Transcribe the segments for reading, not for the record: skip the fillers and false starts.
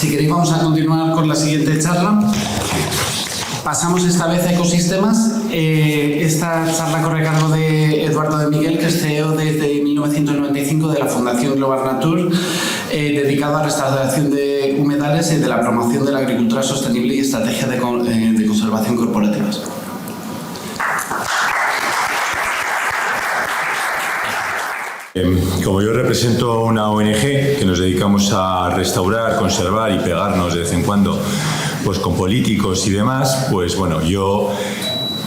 Si queréis vamos a continuar con la siguiente charla. Pasamos esta vez a ecosistemas. Esta charla corre a cargo de Eduardo de Miguel, que es CEO desde 1995 de la Fundación Global Nature, dedicado a restauración de humedales y de la promoción de la agricultura sostenible y estrategias de conservación corporativas. Como yo represento una ONG que nos dedicamos a restaurar, conservar y pegarnos de vez en cuando pues con políticos y demás, pues bueno, yo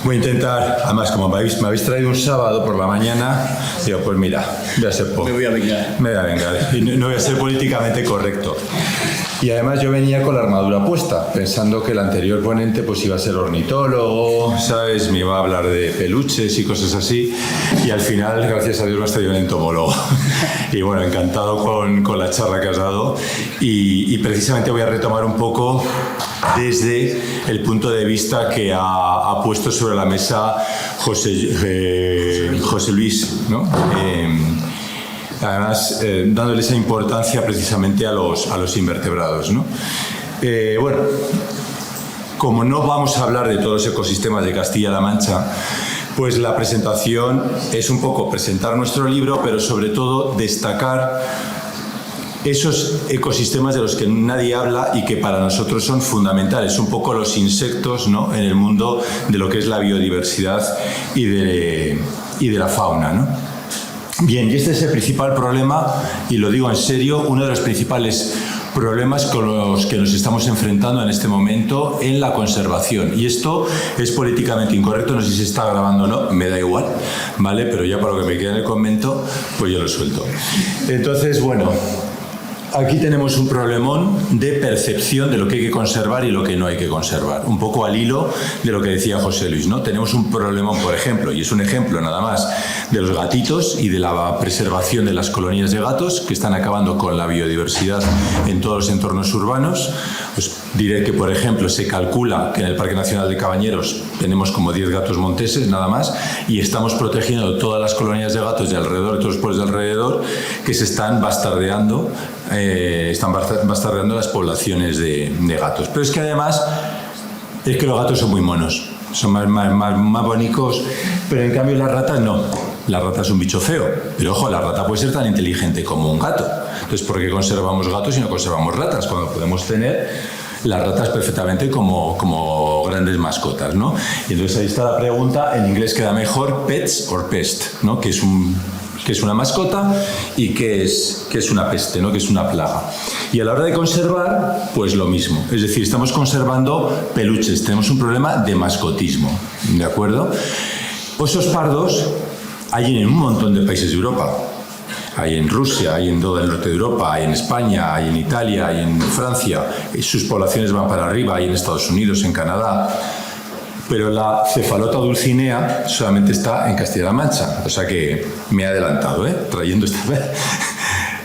voy a intentar, además como me habéis traído un sábado por la mañana, digo, pues mira, voy a ser Me voy a vengar. Me voy a vengar y no voy a ser políticamente correcto. Y además yo venía con la armadura puesta, pensando que el anterior ponente pues iba a ser ornitólogo, ¿sabes? Me iba a hablar de peluches y cosas así. Y al final, gracias a Dios, me has traído un entomólogo. Y bueno, encantado con la charla que has dado. Y precisamente voy a retomar un poco desde el punto de vista que ha puesto sobre la mesa José Luis, ¿no? Además, dándole esa importancia precisamente a los invertebrados, ¿no? Bueno, como no vamos a hablar de todos los ecosistemas de Castilla-La Mancha, pues la presentación es un poco presentar nuestro libro, pero sobre todo destacar esos ecosistemas de los que nadie habla y que para nosotros son fundamentales, un poco los insectos, ¿no? En el mundo de lo que es la biodiversidad y de la fauna, ¿no? Bien, y este es el principal problema, y lo digo en serio, uno de los principales problemas con los que nos estamos enfrentando en este momento en la conservación. Y esto es políticamente incorrecto, no sé si se está grabando o no, me da igual, ¿vale? Pero ya para lo que me queda en el convento, pues yo lo suelto. Entonces, bueno, aquí tenemos un problemón de percepción de lo que hay que conservar y lo que no hay que conservar. Un poco al hilo de lo que decía José Luis, ¿no? Tenemos un problemón, por ejemplo, y es un ejemplo nada más, de los gatitos y de la preservación de las colonias de gatos que están acabando con la biodiversidad en todos los entornos urbanos. Os diré que, por ejemplo, se calcula que en el Parque Nacional de Cabañeros tenemos como 10 gatos monteses, nada más, y estamos protegiendo todas las colonias de gatos de alrededor, todos los pueblos de alrededor, que se están bastardeando las poblaciones de gatos. Pero es que además es que los gatos son muy monos, son más bonitos, pero en cambio las ratas no. La rata es un bicho feo, pero ojo, la rata puede ser tan inteligente como un gato. Entonces, ¿por qué conservamos gatos y no conservamos ratas? Cuando podemos tener las ratas perfectamente como grandes mascotas, ¿no? Y entonces ahí está la pregunta, en inglés queda mejor, pets or pest, ¿no? Que es una mascota y que es una peste, ¿no? Que es una plaga. Y a la hora de conservar, pues lo mismo. Es decir, estamos conservando peluches, tenemos un problema de mascotismo, ¿de acuerdo? Osos pardos hay en un montón de países de Europa. Hay en Rusia, hay en todo el norte de Europa, hay en España, hay en Italia, hay en Francia. Sus poblaciones van para arriba, hay en Estados Unidos, en Canadá. Pero la cefalota dulcinea solamente está en Castilla-La Mancha. O sea que me he adelantado, trayendo esta vez.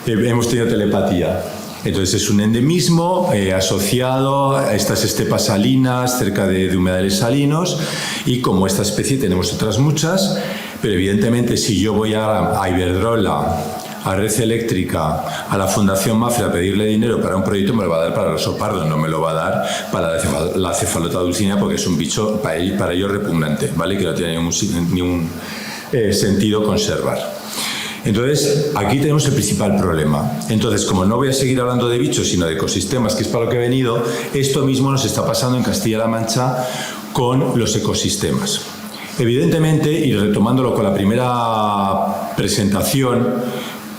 Hemos tenido telepatía. Entonces es un endemismo asociado a estas estepas salinas, cerca de humedales salinos, y como esta especie tenemos otras muchas, pero evidentemente si yo voy a Iberdrola, a Red Eléctrica, a la Fundación Mafre a pedirle dinero para un proyecto, me lo va a dar para el oso pardo, no me lo va a dar para la cefalota dulcinea, porque es un bicho para ellos repugnante, ¿vale? Que no tiene ningún sentido conservar. Entonces, aquí tenemos el principal problema. Entonces, como no voy a seguir hablando de bichos, sino de ecosistemas, que es para lo que he venido, esto mismo nos está pasando en Castilla-La Mancha con los ecosistemas. Evidentemente, y retomándolo con la primera presentación,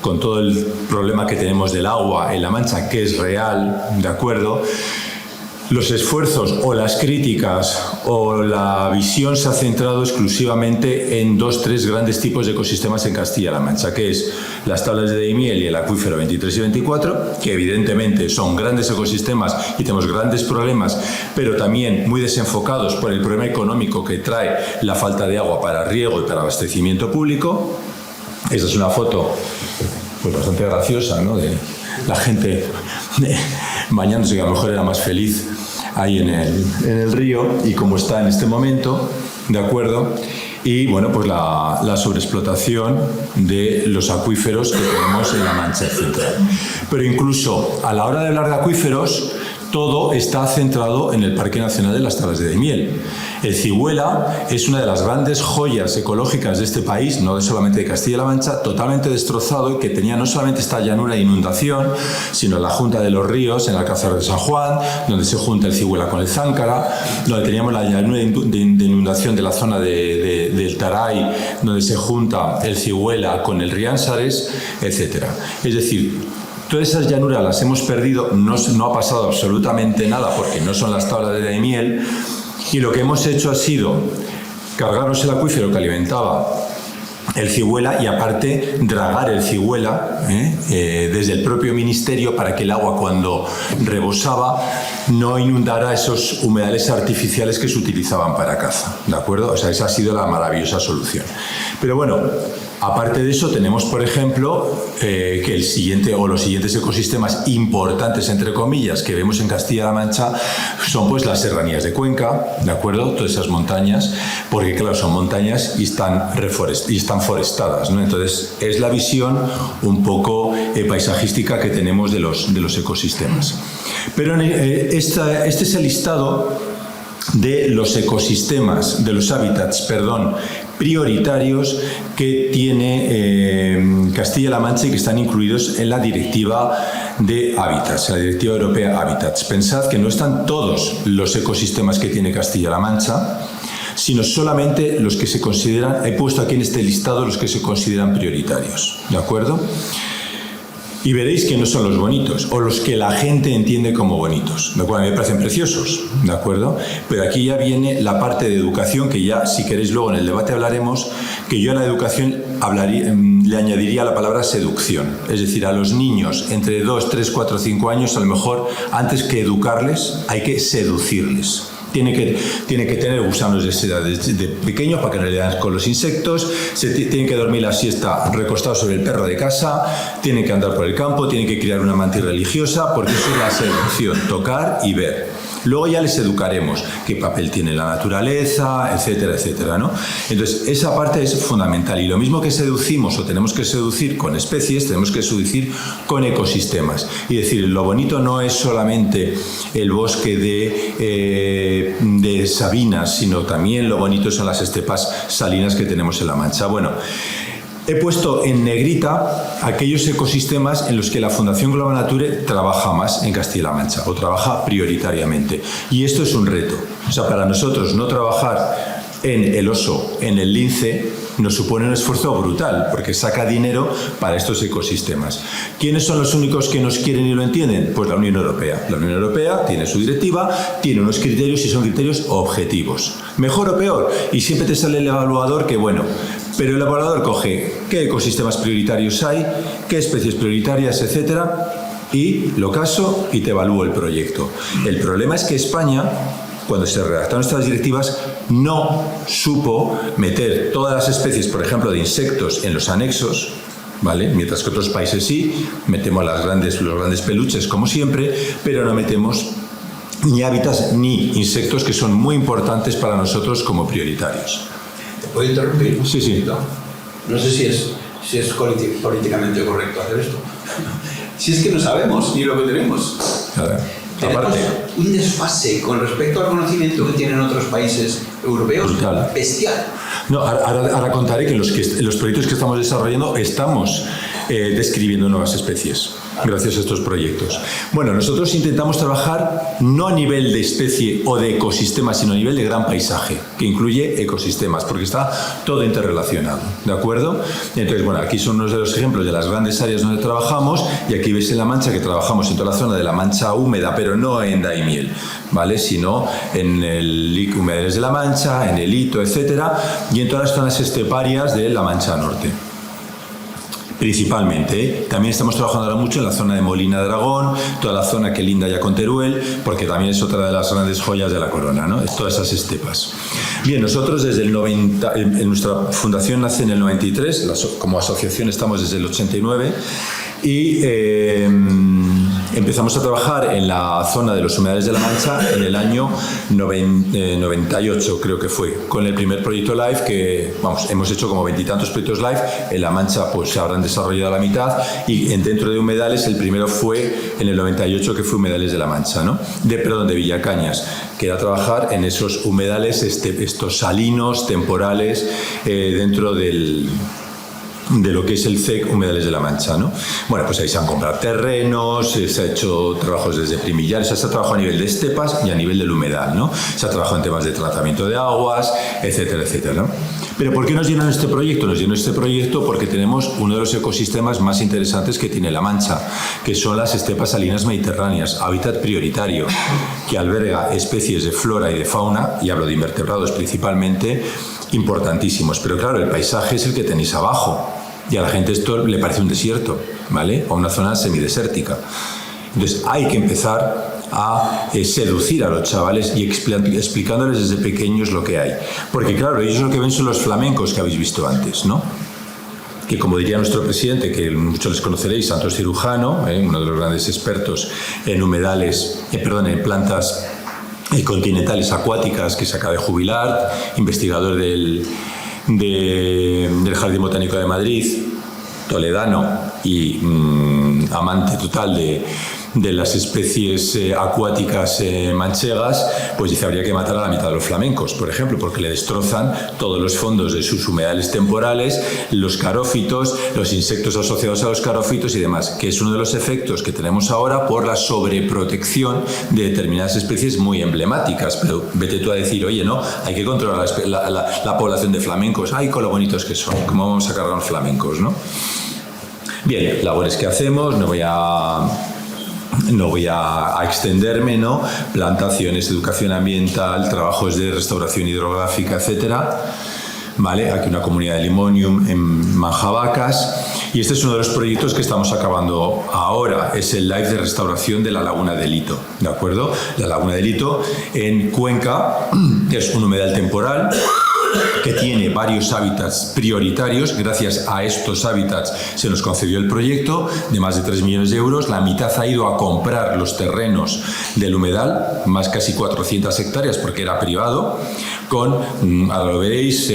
con todo el problema que tenemos del agua en La Mancha, que es real, ¿de acuerdo? Los esfuerzos o las críticas o la visión se ha centrado exclusivamente en 2-3 grandes tipos de ecosistemas en Castilla-La Mancha, que es las tablas de Daimiel y el acuífero 23 y 24, que evidentemente son grandes ecosistemas y tenemos grandes problemas, pero también muy desenfocados por el problema económico que trae la falta de agua para riego y para abastecimiento público. Esta es una foto pues bastante graciosa, ¿no? De la gente bañándose, que a lo mejor era más feliz ahí en el río, y como está en este momento, ¿de acuerdo? y bueno, pues la sobreexplotación de los acuíferos que tenemos en la Mancha Central. Pero incluso a la hora de hablar de acuíferos, todo está centrado en el Parque Nacional de las Tablas de Daimiel. El Cigüela es una de las grandes joyas ecológicas de este país, no solamente de Castilla-La Mancha, totalmente destrozado, y que tenía no solamente esta llanura de inundación, sino la junta de los ríos en el Alcázar de San Juan, donde se junta el Cigüela con el Záncara, donde teníamos la llanura de inundación de la zona del Taray, donde se junta el Cigüela con el Riánsares, etc. Es decir, todas esas llanuras las hemos perdido, no ha pasado absolutamente nada porque no son las tablas de Daimiel, y lo que hemos hecho ha sido cargarnos el acuífero que alimentaba el Cigüela y aparte dragar el Cigüela desde el propio ministerio para que el agua, cuando rebosaba, no inundara esos humedales artificiales que se utilizaban para caza, ¿de acuerdo? O sea, esa ha sido la maravillosa solución. Pero bueno, aparte de eso, tenemos, por ejemplo, que el siguiente o los siguientes ecosistemas importantes, entre comillas, que vemos en Castilla-La Mancha son pues las serranías de Cuenca, ¿de acuerdo? Todas esas montañas, porque claro, son montañas y están forestadas, ¿no? Entonces, es la visión un poco paisajística que tenemos de los ecosistemas. Pero este es el listado de los ecosistemas, de los hábitats, prioritarios que tiene Castilla-La Mancha y que están incluidos en la Directiva de Hábitats, la Directiva Europea Hábitats. Pensad que no están todos los ecosistemas que tiene Castilla-La Mancha, sino solamente los que se consideran, he puesto aquí en este listado los que se consideran prioritarios, ¿de acuerdo? Y veréis que no son los bonitos, o los que la gente entiende como bonitos, de acuerdo, me parecen preciosos, ¿de acuerdo? Pero aquí ya viene la parte de educación, que ya, si queréis, luego en el debate hablaremos, que yo a la educación le añadiría la palabra seducción. Es decir, a los niños entre 2, 3, 4, 5 años, a lo mejor, antes que educarles, hay que seducirles. Tiene que tener gusanos de pequeños para que no le den con los insectos, tienen que dormir la siesta recostados sobre el perro de casa, tienen que andar por el campo, tienen que criar una mantis religiosa, porque eso es la seducción, tocar y ver. Luego ya les educaremos qué papel tiene la naturaleza, etcétera, etcétera, ¿no? Entonces, esa parte es fundamental. Y lo mismo que seducimos o tenemos que seducir con especies, tenemos que seducir con ecosistemas. Y decir, lo bonito no es solamente el bosque de sabinas, sino también lo bonito son las estepas salinas que tenemos en La Mancha. Bueno, he puesto en negrita aquellos ecosistemas en los que la Fundación Global Nature trabaja más en Castilla-La Mancha, o trabaja prioritariamente. Y esto es un reto. O sea, para nosotros no trabajar en el oso, en el lince, nos supone un esfuerzo brutal, porque saca dinero para estos ecosistemas. ¿Quiénes son los únicos que nos quieren y lo entienden? Pues la Unión Europea. La Unión Europea tiene su directiva, tiene unos criterios y son criterios objetivos. ¿Mejor o peor? Y siempre te sale el evaluador que, bueno, pero el evaluador coge qué ecosistemas prioritarios hay, qué especies prioritarias, etcétera, y lo caso y te evalúo el proyecto. El problema es que España, cuando se redactaron estas directivas, no supo meter todas las especies, por ejemplo, de insectos en los anexos, ¿vale? Mientras que otros países sí, metemos los grandes peluches como siempre, pero no metemos ni hábitats ni insectos, que son muy importantes para nosotros como prioritarios. ¿Te puedo interrumpir? Sí, sí. No sé si es políticamente correcto hacer esto. Si es que no sabemos ni lo que tenemos. Tenemos un desfase con respecto al conocimiento que tienen otros países europeos brutal, bestial. No, ahora contaré que en los proyectos que estamos desarrollando estamos describiendo nuevas especies gracias a estos proyectos. Bueno, nosotros intentamos trabajar no a nivel de especie o de ecosistema, sino a nivel de gran paisaje, que incluye ecosistemas, porque está todo interrelacionado, ¿de acuerdo? Entonces, bueno, aquí son unos de los ejemplos de las grandes áreas donde trabajamos, y aquí veis en La Mancha que trabajamos en toda la zona de La Mancha húmeda, pero no en Daimiel, ¿vale? Sino en el humedales de La Mancha, en el Hito, etcétera, y en todas las zonas esteparias de La Mancha Norte. Principalmente, ¿eh? También estamos trabajando ahora mucho en la zona de Molina de Aragón, toda la zona que linda ya con Teruel, porque también es otra de las grandes joyas de la corona, ¿no? Todas esas estepas. Bien, nosotros desde el 90, en nuestra fundación nace en el 93, como asociación estamos desde el 89, y empezamos a trabajar en la zona de los humedales de La Mancha en el año 98, creo que fue, con el primer proyecto LIFE que, vamos, hemos hecho como 20 y tantos proyectos LIFE. En La Mancha pues se habrán desarrollado la mitad, y dentro de humedales el primero fue en el 98, que fue Humedales de La Mancha, ¿no? de Villacañas, que era trabajar en esos humedales, estos salinos temporales dentro de lo que es el CEC Humedales de La Mancha, ¿no? Bueno, pues ahí se han comprado terrenos, se ha hecho trabajos desde primillares, se ha trabajado a nivel de estepas y a nivel del humedal, ¿no? Se ha trabajado en temas de tratamiento de aguas, etcétera, etcétera, ¿no? Pero ¿por qué nos llenan este proyecto? Nos llenan este proyecto porque tenemos uno de los ecosistemas más interesantes que tiene La Mancha, que son las estepas salinas mediterráneas, hábitat prioritario, que alberga especies de flora y de fauna, y hablo de invertebrados principalmente, importantísimos. Pero claro, el paisaje es el que tenéis abajo. Y a la gente esto le parece un desierto, ¿vale? O una zona semidesértica. Entonces hay que empezar a seducir a los chavales y explicándoles desde pequeños lo que hay. Porque claro, ellos lo que ven son los flamencos que habéis visto antes, ¿no? Que como diría nuestro presidente, que muchos les conoceréis, Santos Cirujano, uno de los grandes expertos en humedales, en plantas continentales acuáticas, que se acaba de jubilar, investigador del Jardín Botánico de Madrid, toledano y amante total de las especies acuáticas manchegas, pues dice habría que matar a la mitad de los flamencos, por ejemplo, porque le destrozan todos los fondos de sus humedales temporales, los carófitos, los insectos asociados a los carófitos y demás, que es uno de los efectos que tenemos ahora por la sobreprotección de determinadas especies muy emblemáticas. Pero vete tú a decir, oye, no, hay que controlar la población de flamencos. ¡Ay, con lo bonitos que son! ¿Cómo vamos a cargar los flamencos, no? Bien, labores que hacemos, no voy a extenderme, ¿no? Plantaciones, educación ambiental, trabajos de restauración hidrográfica, etcétera. ¿Vale? Aquí una comunidad de Limonium en Manjabacas. Y este es uno de los proyectos que estamos acabando ahora. Es el LIFE de restauración de la Laguna de Lito, ¿de acuerdo? La Laguna de Lito en Cuenca es un humedal temporal que tiene varios hábitats prioritarios. Gracias a estos hábitats se nos concedió el proyecto de más de 3 millones de euros. La mitad ha ido a comprar los terrenos del humedal, más casi 400 hectáreas porque era privado, con, ahora lo veréis,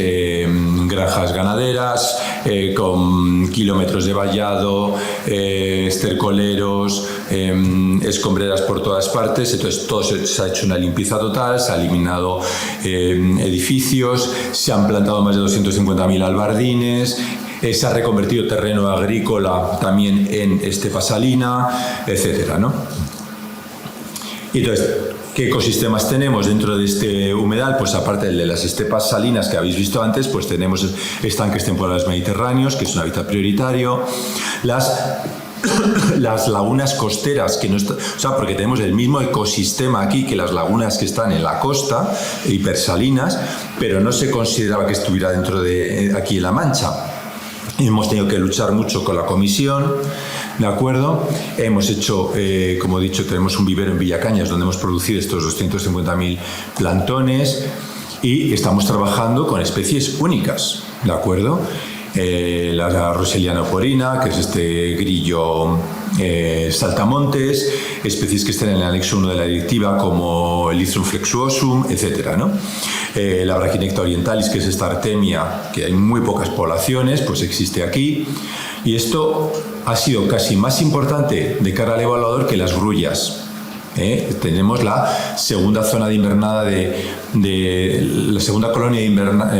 granjas ganaderas, con kilómetros de vallado, estercoleros, escombreras por todas partes. Entonces todo se ha hecho una limpieza total, se ha eliminado edificios, se han plantado más de 250.000 albardines, se ha reconvertido terreno agrícola también en estepa salina, etcétera, ¿no? Y entonces, ¿qué ecosistemas tenemos dentro de este humedal? Pues aparte de las estepas salinas que habéis visto antes, pues tenemos estanques temporales mediterráneos, que es un hábitat prioritario, las lagunas costeras, que no está, o sea, porque tenemos el mismo ecosistema aquí que las lagunas que están en la costa, hipersalinas, pero no se consideraba que estuviera dentro de aquí en La Mancha. Hemos tenido que luchar mucho con la comisión, ¿de acuerdo? Hemos hecho, como he dicho, tenemos un vivero en Villacañas donde hemos producido estos 250.000 plantones y estamos trabajando con especies únicas, ¿de acuerdo? La Roseliana oporina, que es este grillo saltamontes, especies que están en el anexo 1 de la directiva como el Lythrum flexuosum, etcétera, ¿no? La Brachinecta orientalis, que es esta artemia, que hay muy pocas poblaciones, pues existe aquí. Y esto ha sido casi más importante de cara al evaluador que las grullas. Tenemos la segunda zona de invernada la segunda colonia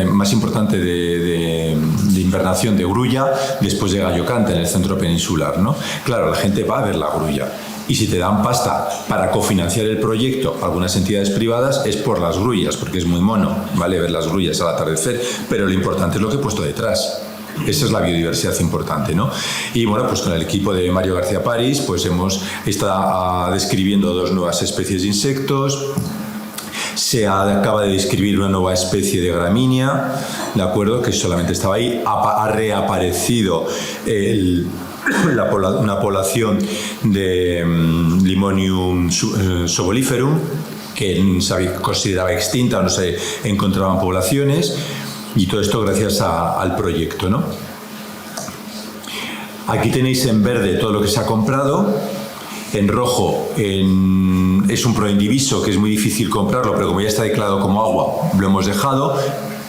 más importante de invernación de grulla después de Gallo Canta en el centro peninsular, ¿no? Claro, la gente va a ver la grulla. Y si te dan pasta para cofinanciar el proyecto algunas entidades privadas es por las grullas, porque es muy mono, ¿vale? Ver las grullas al atardecer, pero lo importante es lo que he puesto detrás. Esa es la biodiversidad importante, ¿no? Y bueno, pues con el equipo de Mario García París, pues está describiendo 2 nuevas especies de insectos. Se acaba de describir una nueva especie de gramínea, ¿de acuerdo? Que solamente estaba ahí. Ha reaparecido una población de Limonium soboliferum, que se consideraba extinta, no se encontraban poblaciones. Y todo esto gracias al proyecto, ¿no? Aquí tenéis en verde todo lo que se ha comprado. En rojo es un proindiviso que es muy difícil comprarlo, pero como ya está declarado como agua, lo hemos dejado.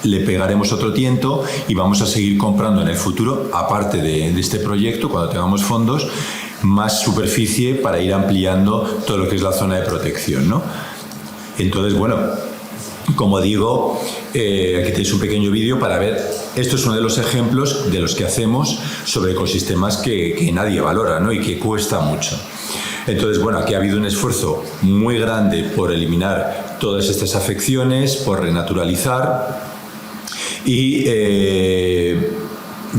Le pegaremos otro tiento y vamos a seguir comprando en el futuro, aparte de este proyecto, cuando tengamos fondos, más superficie para ir ampliando todo lo que es la zona de protección, ¿no? Entonces, bueno, como digo, aquí tenéis un pequeño vídeo para ver. Esto es uno de los ejemplos de los que hacemos sobre ecosistemas que nadie valora, ¿no? Y que cuesta mucho. Entonces, bueno, aquí ha habido un esfuerzo muy grande por eliminar todas estas afecciones, por renaturalizar. Y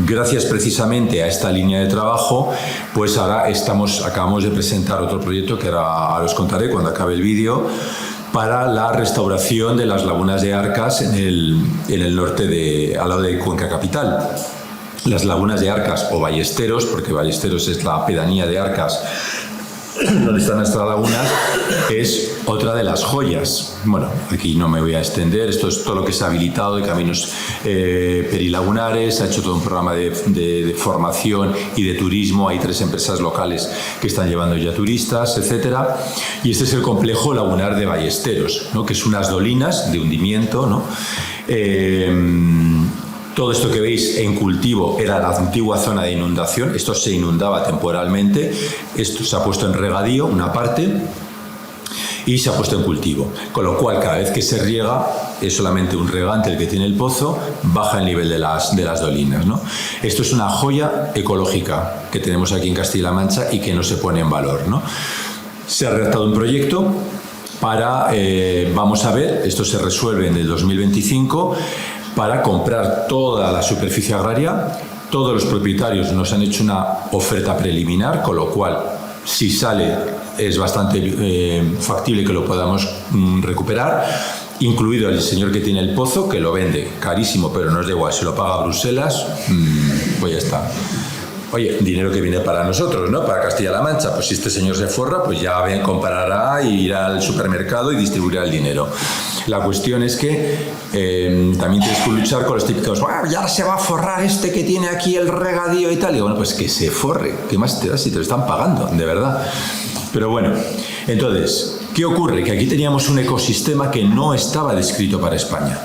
gracias precisamente a esta línea de trabajo, pues ahora acabamos de presentar otro proyecto que ahora os contaré cuando acabe el vídeo, para la restauración de las lagunas de Arcas en el norte, al lado de Cuenca Capital. Las lagunas de Arcas o Ballesteros, porque Ballesteros es la pedanía de Arcas, donde están nuestras lagunas, es otra de las joyas. Bueno, aquí no me voy a extender, esto es todo lo que se ha habilitado de caminos perilagunares, se ha hecho todo un programa de formación y de turismo, hay 3 empresas locales que están llevando ya turistas, etcétera. Y este es el complejo lagunar de Ballesteros, ¿no? Que es unas dolinas de hundimiento, ¿no? Todo esto que veis en cultivo era la antigua zona de inundación. Esto se inundaba temporalmente. Esto se ha puesto en regadío, una parte, y se ha puesto en cultivo. Con lo cual, cada vez que se riega, es solamente un regante el que tiene el pozo, baja el nivel de las dolinas, ¿no? Esto es una joya ecológica que tenemos aquí en Castilla-La Mancha y que no se pone en valor, ¿no? Se ha redactado un proyecto para, vamos a ver, esto se resuelve en el 2025, para comprar toda la superficie agraria. Todos los propietarios nos han hecho una oferta preliminar, con lo cual, si sale, es bastante factible que lo podamos recuperar, incluido el señor que tiene el pozo, que lo vende carísimo, pero no es de igual, se lo paga Bruselas, pues ya está. Oye, dinero que viene para nosotros, ¿no? Para Castilla-La Mancha. Pues si este señor se forra, pues ya comprará y irá al supermercado y distribuirá el dinero. La cuestión es que también tienes que luchar con los típicos, ya se va a forrar este que tiene aquí el regadío y tal. Y bueno, pues que se forre. ¿Qué más te da si te lo están pagando? De verdad. Pero bueno, entonces, ¿qué ocurre? Que aquí teníamos un ecosistema que no estaba descrito para España,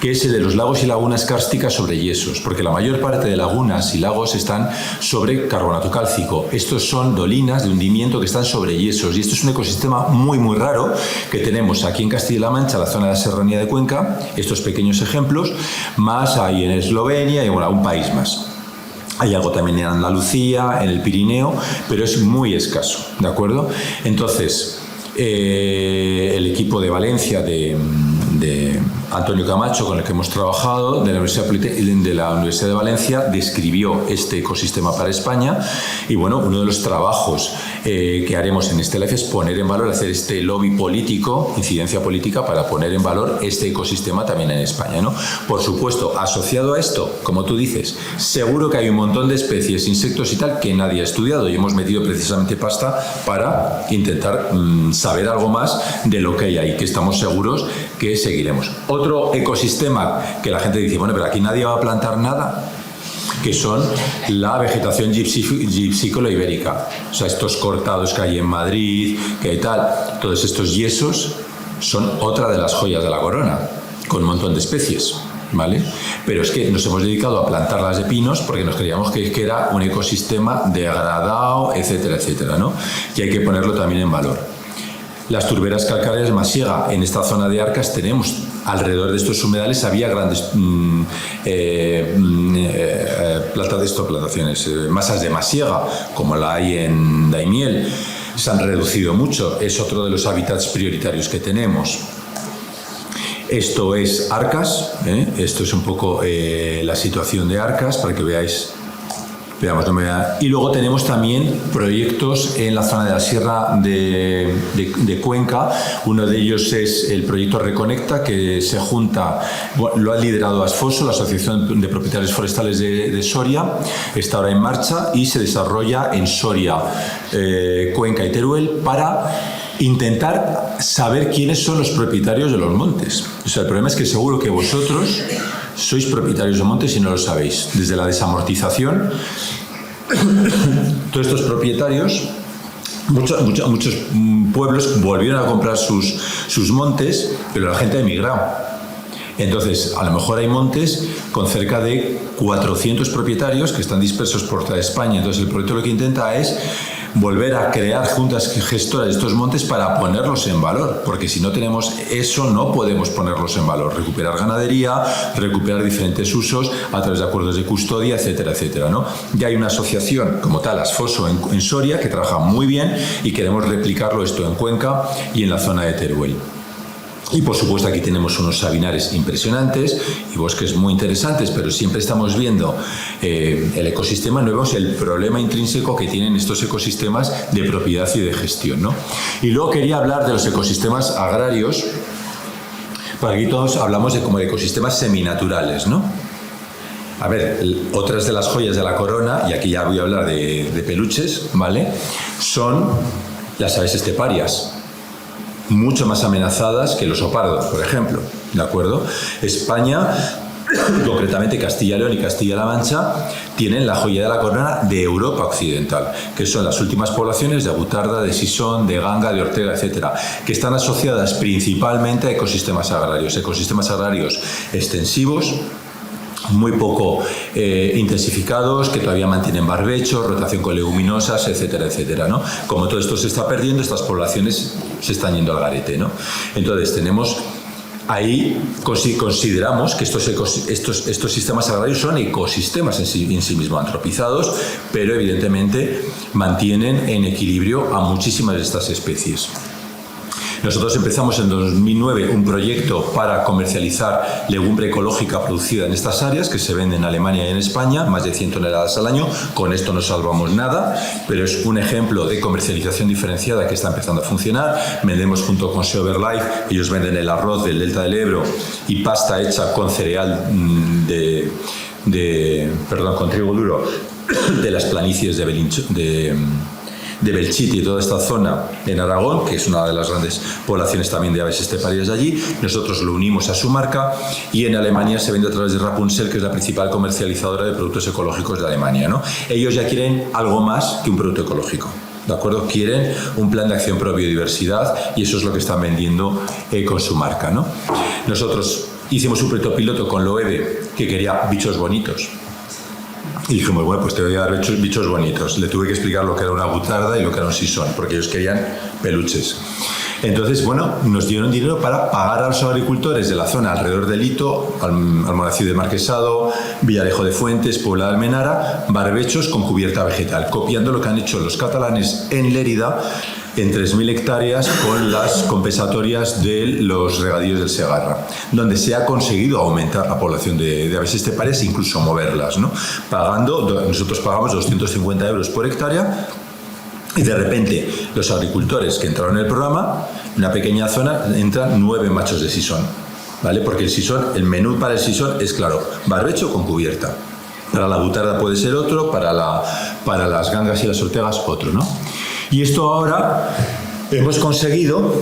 que es el de los lagos y lagunas kársticas sobre yesos, porque la mayor parte de lagunas y lagos están sobre carbonato cálcico. Estos son dolinas de hundimiento que están sobre yesos, y esto es un ecosistema muy muy raro que tenemos aquí en Castilla-La Mancha, la zona de la Serranía de Cuenca, estos pequeños ejemplos, más hay en Eslovenia y bueno, un país más. Hay algo también en Andalucía, en el Pirineo, pero es muy escaso, ¿de acuerdo? Entonces, el equipo de Valencia de Antonio Camacho, con el que hemos trabajado, de la Universidad de Valencia, describió este ecosistema para España. Y bueno, uno de los trabajos que haremos en este live es poner en valor, hacer este lobby político, incidencia política, para poner en valor este ecosistema también en España, ¿no? Por supuesto, asociado a esto, como tú dices, seguro que hay un montón de especies, insectos y tal que nadie ha estudiado, y hemos metido precisamente pasta para intentar saber algo más de lo que hay ahí, que estamos seguros que seguiremos. Otro ecosistema que la gente dice, bueno, pero aquí nadie va a plantar nada, que son la vegetación gipsícola ibérica. O sea, estos cortados que hay en Madrid, que hay tal, todos estos yesos son otra de las joyas de la corona, con un montón de especies, ¿vale? Pero es que nos hemos dedicado a plantarlas de pinos porque nos creíamos que era un ecosistema degradado, etcétera, etcétera, ¿no? Y hay que ponerlo también en valor. Las turberas calcáreas Masiega, en esta zona de Arcas tenemos, alrededor de estos humedales había grandes plantaciones, masas de Masiega, como la hay en Daimiel. Se han reducido mucho, es otro de los hábitats prioritarios que tenemos. Esto es Arcas, esto es un poco la situación de Arcas, para que veáis. Veamos, no me da. Y luego tenemos también proyectos en la zona de la Sierra de Cuenca. Uno de ellos es el proyecto Reconecta, que se junta, bueno, lo ha liderado Asfoso, la Asociación de Propietarios Forestales de Soria. Está ahora en marcha y se desarrolla en Soria, Cuenca y Teruel, para intentar saber quiénes son los propietarios de los montes. O sea, el problema es que seguro que vosotros sois propietarios de montes y no lo sabéis. Desde la desamortización, todos estos propietarios, muchos pueblos volvieron a comprar sus montes, pero la gente ha emigrado. Entonces, a lo mejor hay montes con cerca de 400 propietarios que están dispersos por toda España. Entonces, el proyecto lo que intenta es volver a crear juntas gestoras de estos montes para ponerlos en valor, porque si no tenemos eso no podemos ponerlos en valor, recuperar ganadería, recuperar diferentes usos a través de acuerdos de custodia, etcétera, etcétera, ¿no? Ya hay una asociación como tal, Asfoso, en Soria, que trabaja muy bien y queremos replicarlo esto en Cuenca y en la zona de Teruel. Y por supuesto aquí tenemos unos sabinares impresionantes y bosques muy interesantes, pero siempre estamos viendo el ecosistema, no vemos el problema intrínseco que tienen estos ecosistemas de propiedad y de gestión, ¿no? Y luego quería hablar de los ecosistemas agrarios, porque aquí todos hablamos de como de ecosistemas seminaturales, ¿no? A ver, otras de las joyas de la corona, y aquí ya voy a hablar de peluches, ¿vale? Son las aves esteparias, mucho más amenazadas que los opardos, por ejemplo, ¿de acuerdo? España, concretamente Castilla y León y Castilla-La Mancha, tienen la joya de la corona de Europa Occidental, que son las últimas poblaciones de abutarda, de sisón, de ganga, de ortega, etcétera, que están asociadas principalmente a ecosistemas agrarios extensivos, muy poco intensificados, que todavía mantienen barbecho, rotación con leguminosas, etcétera, etcétera, ¿no? Como todo esto se está perdiendo, estas poblaciones se están yendo al garete, ¿no? Entonces tenemos ahí, consideramos que estos sistemas agrarios son ecosistemas en sí mismos, antropizados, pero evidentemente mantienen en equilibrio a muchísimas de estas especies. Nosotros empezamos en 2009 un proyecto para comercializar legumbre ecológica producida en estas áreas, que se vende en Alemania y en España, más de 100 toneladas al año. Con esto no salvamos nada, pero es un ejemplo de comercialización diferenciada que está empezando a funcionar. Vendemos junto con Seoverlife, ellos venden el arroz del Delta del Ebro y pasta hecha con cereal con trigo duro de las planicies de Belchite y toda esta zona en Aragón, que es una de las grandes poblaciones también de aves esteparias de allí. Nosotros lo unimos a su marca y en Alemania se vende a través de Rapunzel, que es la principal comercializadora de productos ecológicos de Alemania, ¿no? Ellos ya quieren algo más que un producto ecológico, ¿de acuerdo? Quieren un plan de acción pro biodiversidad y eso es lo que están vendiendo con su marca, ¿no? Nosotros hicimos un proyecto piloto con Loewe que quería bichos bonitos. Y dijimos, bueno, pues te voy a dar bichos bonitos. Le tuve que explicar lo que era una butarda y lo que era un sisón, porque ellos querían peluches. Entonces, bueno, nos dieron dinero para pagar a los agricultores de la zona alrededor del Hito, Almonacid del Marquesado, Villarejo de Fuentes, Puebla de Almenara, barbechos con cubierta vegetal, copiando lo que han hecho los catalanes en Lérida, en 3.000 hectáreas con las compensatorias de los regadíos del Segarra, donde se ha conseguido aumentar la población de aves esteparias e incluso moverlas, ¿no? Nosotros pagamos 250 euros por hectárea y de repente los agricultores que entraron en el programa, en una pequeña zona, entran 9 machos de sisón, ¿vale? Porque el menú para el sisón es, claro, barbecho con cubierta. Para la butarda puede ser otro, para las gangas y las ortegas otro, ¿no? Y esto ahora hemos conseguido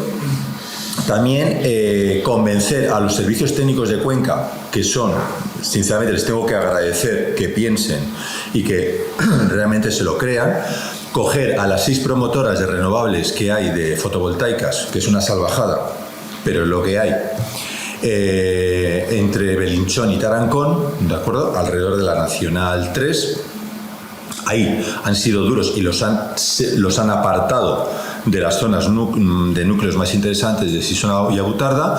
también convencer a los servicios técnicos de Cuenca, que son, sinceramente les tengo que agradecer que piensen y que realmente se lo crean, coger a las 6 promotoras de renovables que hay de fotovoltaicas, que es una salvajada, pero es lo que hay, entre Belinchón y Tarancón, ¿de acuerdo? Alrededor de la Nacional 3. Ahí han sido duros y los han apartado de las zonas de núcleos más interesantes de Sisón y Abutarda,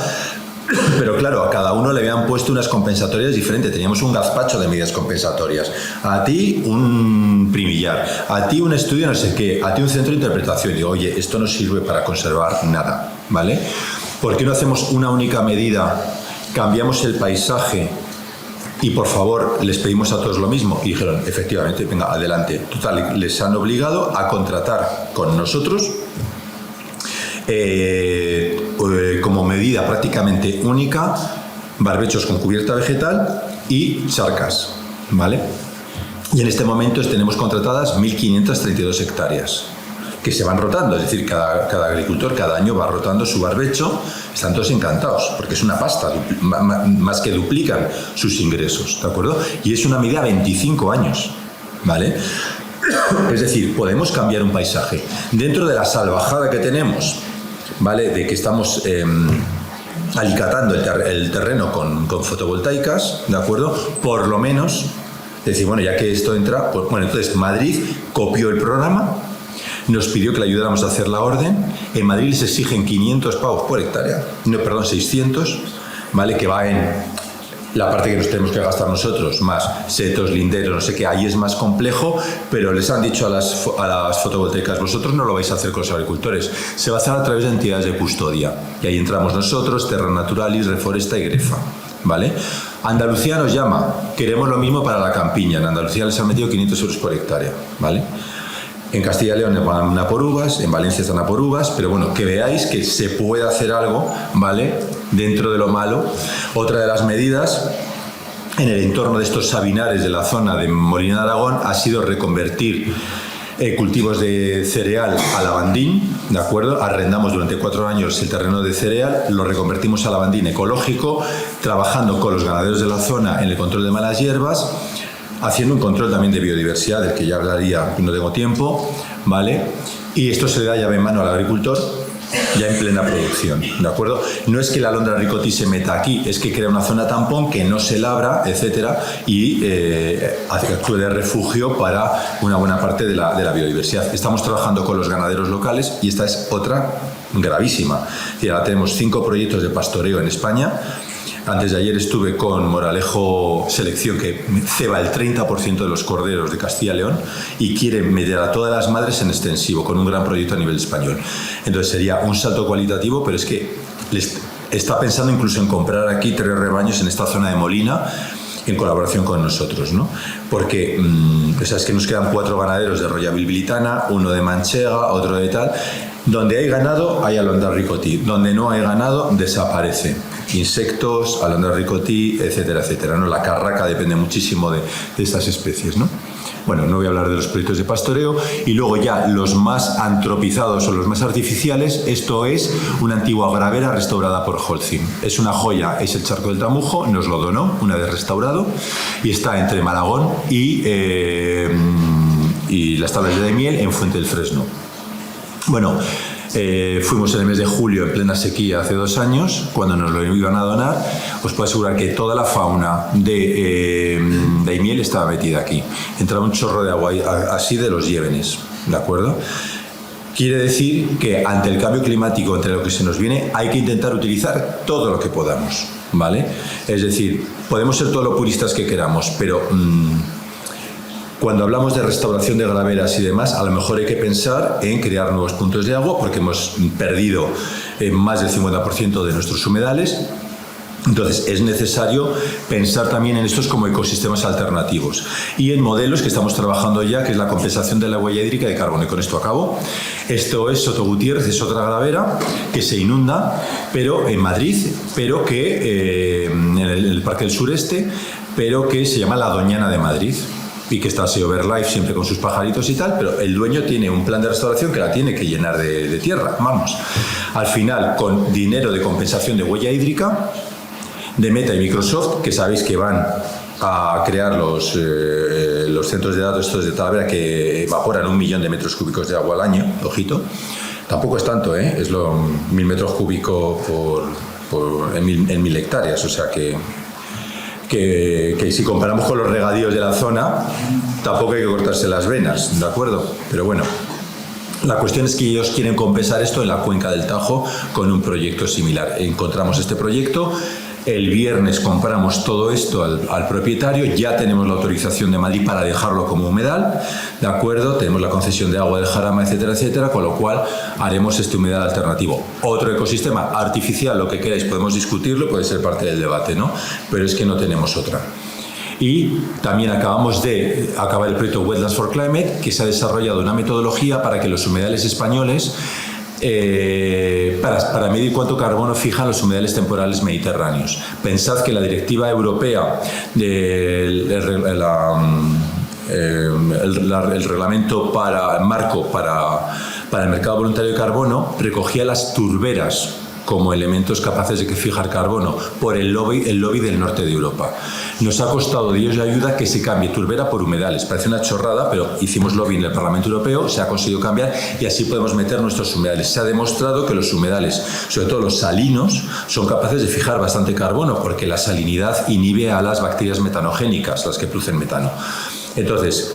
pero claro, a cada uno le habían puesto unas compensatorias diferentes. Teníamos un gazpacho de medidas compensatorias, a ti un primillar, a ti un estudio no sé qué, a ti un centro de interpretación. Y digo, oye, esto no sirve para conservar nada, ¿vale? ¿Por qué no hacemos una única medida, cambiamos el paisaje y por favor les pedimos a todos lo mismo? Y dijeron, efectivamente, venga, adelante. Total, les han obligado a contratar con nosotros como medida prácticamente única barbechos con cubierta vegetal y charcas, ¿vale? Y en este momento tenemos contratadas 1.532 hectáreas que se van rotando, es decir, cada agricultor cada año va rotando su barbecho. Están todos encantados, porque es una pasta, más que duplican sus ingresos, ¿de acuerdo? Y es una medida a 25 años, ¿vale? Es decir, podemos cambiar un paisaje. Dentro de la salvajada que tenemos, ¿vale? De que estamos alicatando el terreno con fotovoltaicas, ¿de acuerdo? Por lo menos, decir, bueno, ya que esto entra, pues bueno, entonces Madrid copió el programa, nos pidió que le ayudáramos a hacer la orden. En Madrid les exigen 500 pavos por hectárea, no, perdón, 600, ¿vale? Que va en la parte que nos tenemos que gastar nosotros, más setos, linderos, no sé qué, ahí es más complejo, pero les han dicho a las fotovoltaicas, vosotros no lo vais a hacer con los agricultores, se va a hacer a través de entidades de custodia. Y ahí entramos nosotros, Terra Naturalis, Reforesta y Grefa, ¿vale? Andalucía nos llama, queremos lo mismo para la campiña, en Andalucía les han metido 500 euros por hectárea, ¿vale? En Castilla y León van a por uvas, en Valencia están a por uvas, pero bueno, que veáis que se puede hacer algo, ¿vale? Dentro de lo malo. Otra de las medidas en el entorno de estos sabinares de la zona de Molina de Aragón ha sido reconvertir cultivos de cereal a lavandín, ¿de acuerdo? Arrendamos durante 4 años el terreno de cereal, lo reconvertimos a lavandín ecológico, trabajando con los ganaderos de la zona en el control de malas hierbas, haciendo un control también de biodiversidad, del que ya hablaría, no tengo tiempo, ¿vale? Y esto se le da llave en mano al agricultor ya en plena producción, ¿de acuerdo? No es que la alondra ricoti se meta aquí, es que crea una zona tampón que no se labra, etcétera, y actúe de refugio para una buena parte de la biodiversidad. Estamos trabajando con los ganaderos locales y esta es otra gravísima. Y ahora tenemos 5 proyectos de pastoreo en España. Antes de ayer estuve con Moralejo Selección, que ceba el 30% de los corderos de Castilla y León y quiere meter a todas las madres en extensivo, con un gran proyecto a nivel español. Entonces sería un salto cualitativo, pero es que les está pensando incluso en comprar aquí 3 rebaños en esta zona de Molina, en colaboración con nosotros, ¿no? Porque o sea, es que nos quedan 4 ganaderos de Roya Bilbilitana, uno de Manchega, otro de tal. Donde hay ganado, hay alondra ricoti. Donde no hay ganado, desaparece. Insectos, alondra ricoti, etcétera, etcétera, ¿no? La carraca depende muchísimo de estas especies, ¿no? Bueno, no voy a hablar de los proyectos de pastoreo. Y luego ya los más antropizados o los más artificiales, esto es una antigua gravera restaurada por Holcim. Es una joya, es el Charco del Tamujo, nos lo donó una vez restaurado y está entre Malagón y las tablas de Daimiel en Fuente del Fresno. Bueno, fuimos en el mes de julio en plena sequía hace 2 años, cuando nos lo iban a donar. Os puedo asegurar que toda la fauna de Daimiel estaba metida aquí. Entraba un chorro de agua así de los llévenes, ¿de acuerdo? Quiere decir que ante el cambio climático, entre lo que se nos viene, hay que intentar utilizar todo lo que podamos, ¿vale? Es decir, podemos ser todo lo puristas que queramos, pero cuando hablamos de restauración de graveras y demás, a lo mejor hay que pensar en crear nuevos puntos de agua, porque hemos perdido más del 50% de nuestros humedales. Entonces es necesario pensar también en estos como ecosistemas alternativos y en modelos que estamos trabajando ya, que es la compensación de la huella hídrica de carbono. Y con esto acabo. Esto es Soto Gutiérrez, es otra gravera que se inunda, pero en Madrid, pero que en el Parque del Sureste, pero que se llama La Doñana de Madrid, y que está así Overlife siempre con sus pajaritos y tal, pero el dueño tiene un plan de restauración que la tiene que llenar de tierra, vamos. Al final, con dinero de compensación de huella hídrica de Meta y Microsoft, que sabéis que van a crear los centros de datos estos de Talavera que evaporan 1 millón de metros cúbicos de agua al año, ojito. Tampoco es tanto, es lo 1000 metros cúbicos en 1000 hectáreas, o sea que si comparamos con los regadíos de la zona, tampoco hay que cortarse las venas, ¿de acuerdo? Pero bueno, la cuestión es que ellos quieren compensar esto en la cuenca del Tajo con un proyecto similar. Encontramos este proyecto. El viernes compramos todo esto al propietario, ya tenemos la autorización de Madrid para dejarlo como humedal, ¿de acuerdo? Tenemos la concesión de agua del Jarama, etcétera, etcétera, con lo cual haremos este humedal alternativo. Otro ecosistema artificial, lo que queráis, podemos discutirlo, puede ser parte del debate, ¿no? Pero es que no tenemos otra. Y también acabamos de acabar el proyecto Wetlands for Climate, que se ha desarrollado una metodología para que los humedales españoles para medir cuánto carbono fijan los humedales temporales mediterráneos. Pensad que la directiva europea el reglamento marco para el mercado voluntario de carbono recogía las turberas como elementos capaces de fijar carbono por el lobby del norte de Europa. Nos ha costado Dios y ayuda que se cambie turbera por humedales. Parece una chorrada, pero hicimos lobby en el Parlamento Europeo, se ha conseguido cambiar y así podemos meter nuestros humedales. Se ha demostrado que los humedales, sobre todo los salinos, son capaces de fijar bastante carbono porque la salinidad inhibe a las bacterias metanogénicas, las que producen metano. Entonces,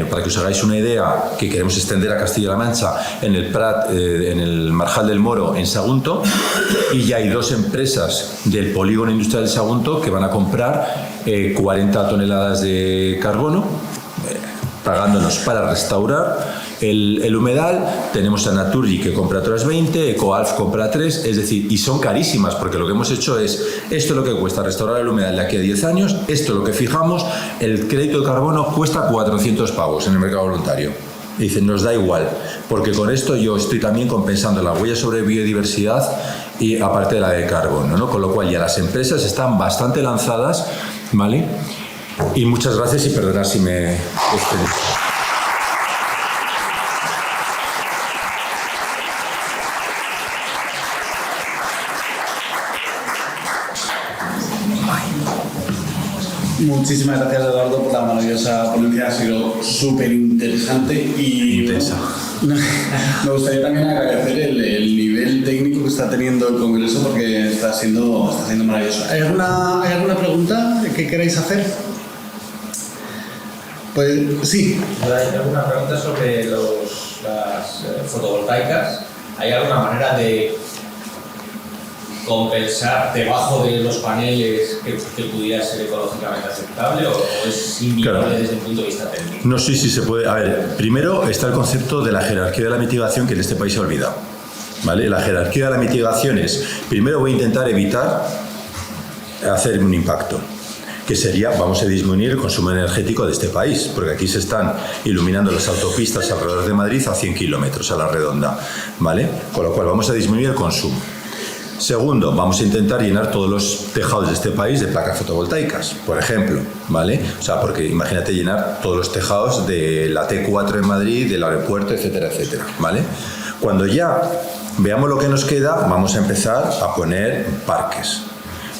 para que os hagáis una idea, que queremos extender a Castilla-La Mancha en el Prat, en el Marjal del Moro, en Sagunto, y ya hay 2 empresas del polígono industrial de Sagunto que van a comprar 40 toneladas de carbono, pagándonos para restaurar el humedal. Tenemos a Naturgy que compra otras 20, Ecoalf compra 3, es decir, y son carísimas porque lo que hemos hecho es, esto es lo que cuesta restaurar el humedal de aquí a 10 años, esto es lo que fijamos, el crédito de carbono cuesta 400 pavos en el mercado voluntario. Y dicen, nos da igual, porque con esto yo estoy también compensando la huella sobre biodiversidad y aparte de la de carbono, ¿no? Con lo cual ya las empresas están bastante lanzadas, ¿vale? Y muchas gracias y perdonad si me extendí. Muchísimas gracias, Eduardo, por la maravillosa ponencia. Ha sido súper interesante y intensa. Me gustaría también agradecer el nivel técnico que está teniendo el Congreso porque está siendo maravilloso. ¿Hay alguna pregunta que queráis hacer? Pues sí. Hay alguna pregunta sobre las fotovoltaicas. ¿Hay alguna manera de compensar debajo de los paneles que pudiera ser ecológicamente aceptable o es inviable desde el punto de vista técnico? No, sí se puede. A ver, primero está el concepto de la jerarquía de la mitigación que en este país se ha olvidado. ¿Vale? La jerarquía de la mitigación es, primero voy a intentar evitar hacer un impacto, que sería, vamos a disminuir el consumo energético de este país, porque aquí se están iluminando las autopistas alrededor de Madrid a 100 kilómetros a la redonda, ¿vale? Con lo cual vamos a disminuir el consumo. Segundo, vamos a intentar llenar todos los tejados de este país de placas fotovoltaicas, por ejemplo, ¿vale? O sea, porque imagínate llenar todos los tejados de la T4 en Madrid, del aeropuerto, etcétera, etcétera, ¿vale? Cuando ya veamos lo que nos queda, vamos a empezar a poner parques,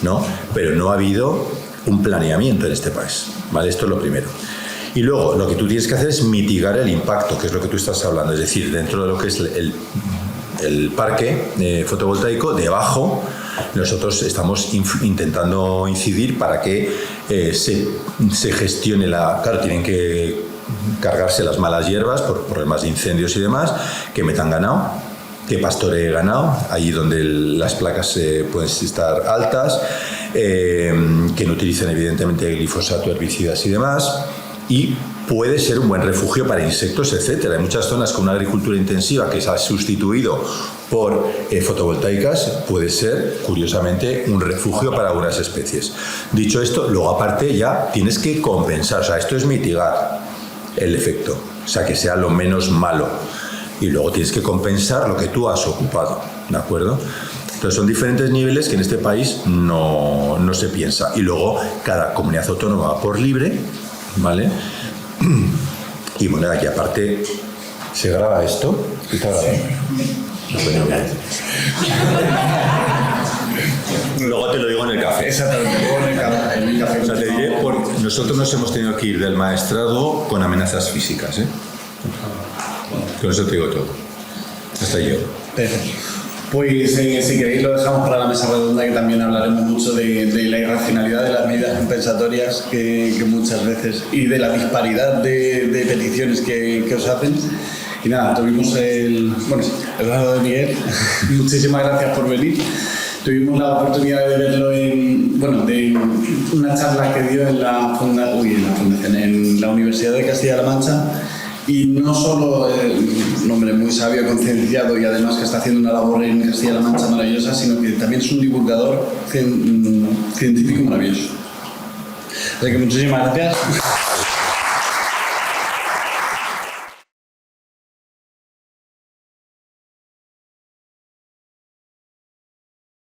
¿no? Pero no ha habido un planeamiento en este país, ¿vale? Esto es lo primero. Y luego, lo que tú tienes que hacer es mitigar el impacto, que es lo que tú estás hablando, es decir, dentro de lo que es el parque fotovoltaico, debajo nosotros estamos intentando incidir para que se gestione claro, tienen que cargarse las malas hierbas por problemas de incendios y demás, que metan ganado, que pastoree ganado, allí donde las placas pueden estar altas, que no utilicen evidentemente glifosato, herbicidas y demás, y puede ser un buen refugio para insectos, etcétera. Hay muchas zonas con una agricultura intensiva que se ha sustituido por fotovoltaicas, puede ser, curiosamente, un refugio para algunas especies. Dicho esto, luego aparte ya tienes que compensar, o sea, esto es mitigar el efecto, o sea, que sea lo menos malo. Y luego tienes que compensar lo que tú has ocupado, ¿de acuerdo? Entonces son diferentes niveles que en este país no se piensa. Y luego cada comunidad autónoma va por libre, ¿vale? Y bueno, aquí aparte se graba esto. ¿Qué está grabando? Luego te lo digo en el café. Exactamente, luego en el café. O sea, te diré, nosotros nos hemos tenido que ir del maestrado con amenazas físicas, ¿eh? Con eso te digo todo. Hasta yo. Perfecto. Pues si queréis lo dejamos para la mesa redonda, que también hablaremos mucho de la irracionalidad de las medidas compensatorias que muchas veces y de la disparidad de peticiones que os hacen. Y nada, tuvimos Eduardo de Miguel, muchísimas gracias por venir. Tuvimos la oportunidad de verlo de una charla que dio en la Fundación, en la Universidad de Castilla-La Mancha. Y no solo un hombre muy sabio, concienciado y además que está haciendo una labor en Castilla-La Mancha maravillosa, sino que también es un divulgador científico maravilloso. Así que muchísimas gracias.